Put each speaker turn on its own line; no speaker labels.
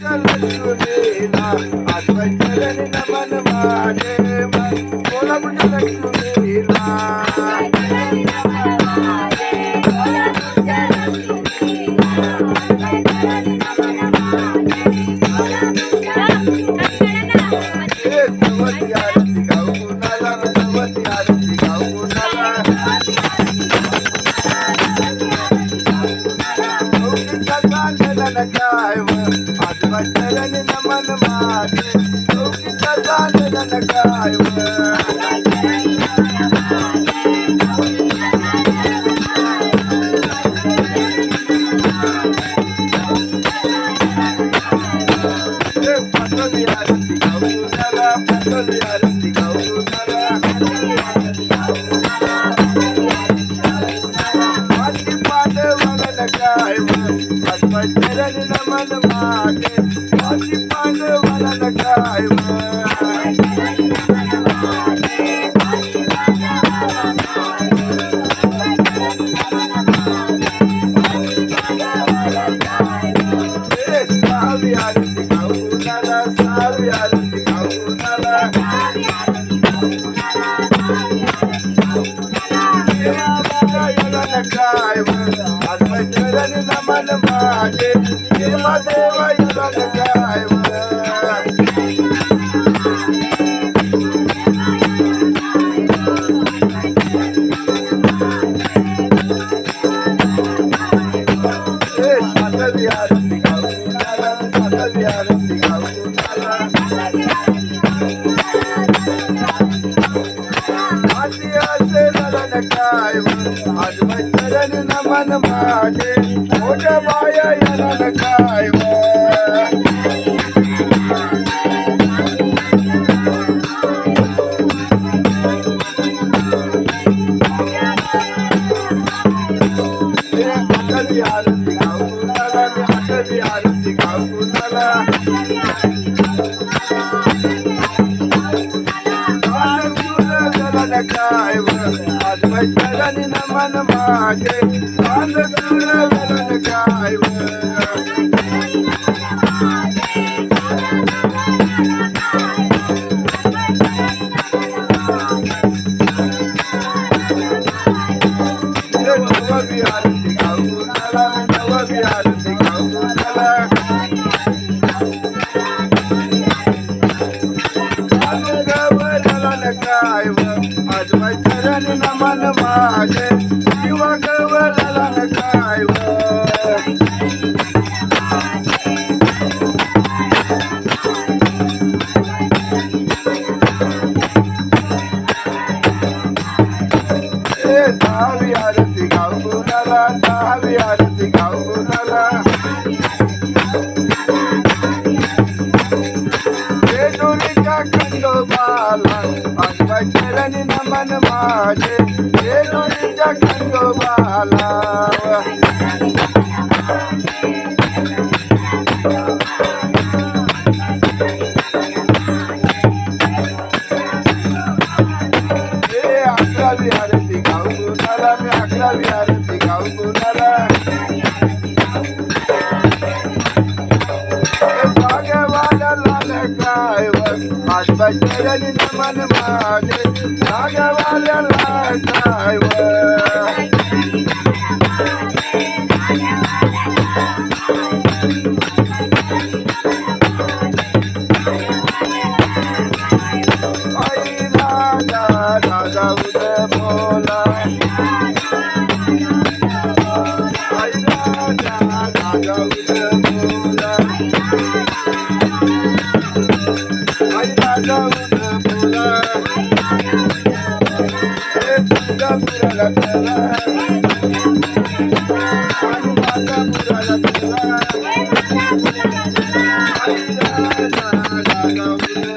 लक्ष्मीला आजवचरण नमन माझे कोल्हापूरच्या लक्ष्मीला आजवचरण नमन माझे लौकिक चांदन काय पटली आरती गौराला पटली आरती गौराला माझी पांडवलन काय आजवचरण नमन माझे माझी पांडवलन काय सावी आरती गौराला सावी आरती गौराला काय आजवचरण नमन माझे देवा येलन काय सातवी आरती गौराला सातवी आरती गौराला आरती असेलन काय आजवचरण नमन माझे मोठ्या बाया येलन काय आठवी आरती गौराला आठवी आरती गौराला काय आजवचरण नमन माझे आनंदलन काय नववी आरती गौराला नववी आरती गौराला गवलन काय आजवचरण नमन माझे शिव गवलन काय दहावी आरती गौराला दहावी आरती गौराला जेजुरीच्या खंडोबाला आजवचरण नमन माझे जेजुरीच्या खंडोबाला अकरावी आरती गौराला मी अकरावी आरती गौराला भागवाल्याला काय आजवचरण नमन माझे भागवाल्याला काय आई राजा राजा उदय बोला आई राजा राजा उदय बोला आई राजा उदय बोला तुळजापुराला चला आणि मातापुराला चला आई राजा राजा उदय